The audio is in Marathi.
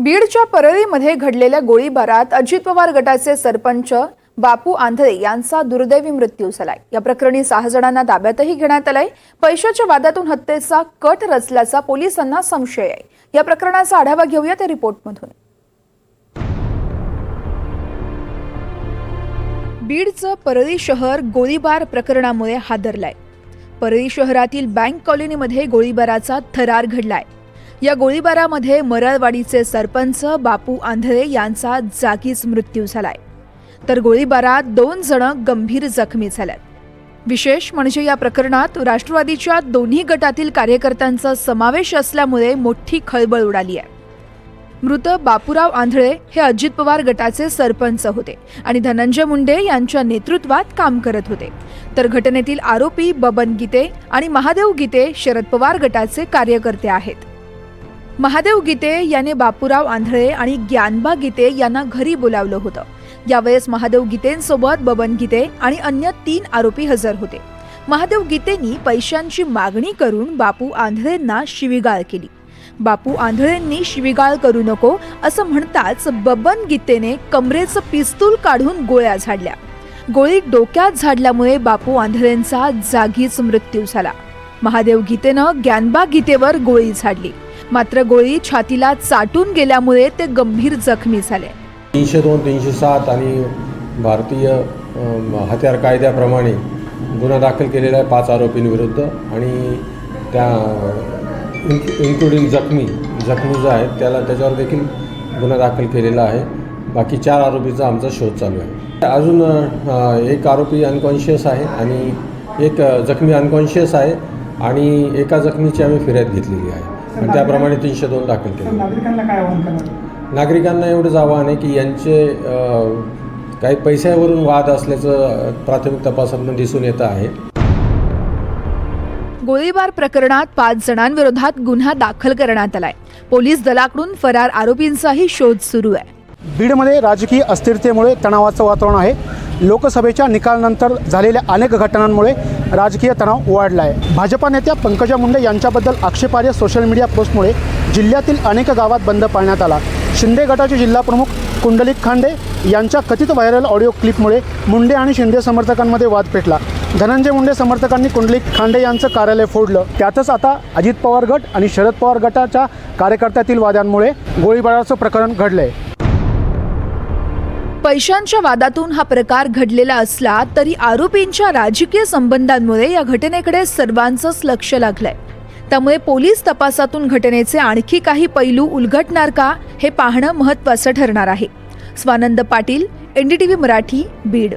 बीडच्या परळीमध्ये घडलेल्या गोळीबारात अजित पवार गटाचे सरपंच बापू आंधळे यांचा दुर्दैवी मृत्यू झालाय। या प्रकरणी 6 जणांना ताब्यातही घेण्यात आलंय। पैशाच्या वादातून हत्येचा कट रचल्याचा पोलिसांना संशय आहे। या प्रकरणाचा आढावा घेऊया त्या रिपोर्टमधून। बीडचं परळी शहर गोळीबार प्रकरणामुळे हादरलंय। परळी शहरातील बँक कॉलनीमध्ये गोळीबाराचा थरार घडलाय। या गोळीबारामध्ये मरळवाडीचे सरपंच बापू आंधळे यांचा जागीच मृत्यू झालाय, तर गोळीबारात 2 जण गंभीर जखमी झालेत। विशेष म्हणजे या प्रकरणात राष्ट्रवादीच्या दोन्ही गटातील कार्यकर्त्यांचा समावेश असल्यामुळे मोठी खळबळ उडाली आहे। मृत बापूराव आंधळे हे अजित पवार गटाचे सरपंच होते आणि धनंजय मुंडे यांच्या नेतृत्वात काम करत होते, तर घटनेतील आरोपी बबन गीते आणि महादेव गीते शरद पवार गटाचे कार्यकर्ते आहेत। महादेव गीते याने बापूराव आंधळे आणि ज्ञानबा गीते यांना घरी बोलावलं होतं। यावेळेस महादेव गीतेंसोबत बबन गीते आणि अन्य 3 आरोपी हजर होते। महादेव गीतेंनी पैशांची मागणी करून बापू आंधळेंना शिवीगाळ केली। बापू आंधळेंनी शिवीगाळ करू नको असं म्हणताच बबन गीतेने कमरेचं पिस्तूल काढून गोळ्या झाडल्या। गोळी डोक्यात झाडल्यामुळे बापू आंधळेंचा जागीच मृत्यू झाला। महादेव गीतेनं ज्ञानबा गीतेवर गोळी झाडली, मात्र गोळी छातीला चाटून गेल्यामुळे ते गंभीर जखमी झाले। 302, 307 आणि भारतीय हत्यार कायद्याप्रमाणे गुन्हा दाखल केलेला आहे 5 आरोपींविरुद्ध आणि त्या इन्क्लुडिंग जखमी जो आहे त्याच्यावर देखील गुन्हा दाखल केलेला आहे। बाकी 4 आरोपीचा आमचा शोध चालू आहे। अजून एक आरोपी अनकॉन्शियस आहे आणि एक जखमी अनकॉन्शियस आहे आणि एका जखमीची आम्ही फिर्याद घेतलेली आहे आणि त्याप्रमाणे 302 दाखल केले। नागरिकांना काय आवाहन करणार? नागरिकांना एवढंच आवाहन आहे की यांचे काही पैशावरून वाद असल्याचं प्राथमिक तपासातून दिसून येतं आहे। गोळीबार प्रकरणात 5 जणांविरोधात गुन्हा दाखल करण्यात आलाय। पोलीस दलाकडून फरार आरोपींचाही शोध सुरू आहे। बीडमध्ये राजकीय अस्थिरतेमुळे तणावाचं वातावरण आहे। लोकसभेच्या निकालानंतर झालेल्या अनेक घटनांमुळे राजकीय तणाव वाढला आहे। भाजपा नेत्या पंकजा मुंडे यांच्याबद्दल आक्षेपार्ह सोशल मीडिया पोस्टमुळे जिल्ह्यातील अनेक गावात बंद पाळण्यात आला। शिंदे गटाचे जिल्हाप्रमुख कुंडलिक खांडे यांच्या कथित व्हायरल ऑडिओ क्लिपमुळे मुंडे आणि शिंदे समर्थकांमध्ये वाद पेटला। धनंजय मुंडे समर्थकांनी कुंडलिक खांडे यांचं कार्यालय फोडलं। त्यातच आता अजित पवार गट आणि शरद पवार गटाच्या कार्यकर्त्यातील वादांमुळे गोळीबाराचं प्रकरण घडलंय। पैशांच्या वादातून हा प्रकार घडलेला असला तरी आरोपींच्या राजकीय संबंधांमुळे या घटनेकडे सर्वांचंच लक्ष लागलंय। त्यामुळे पोलीस तपासातून घटनेचे आणखी काही पैलू उलगडणार का हे पाहणं महत्त्वाचं ठरणार आहे। स्वानंद पाटील, NDTV मराठी, बीड।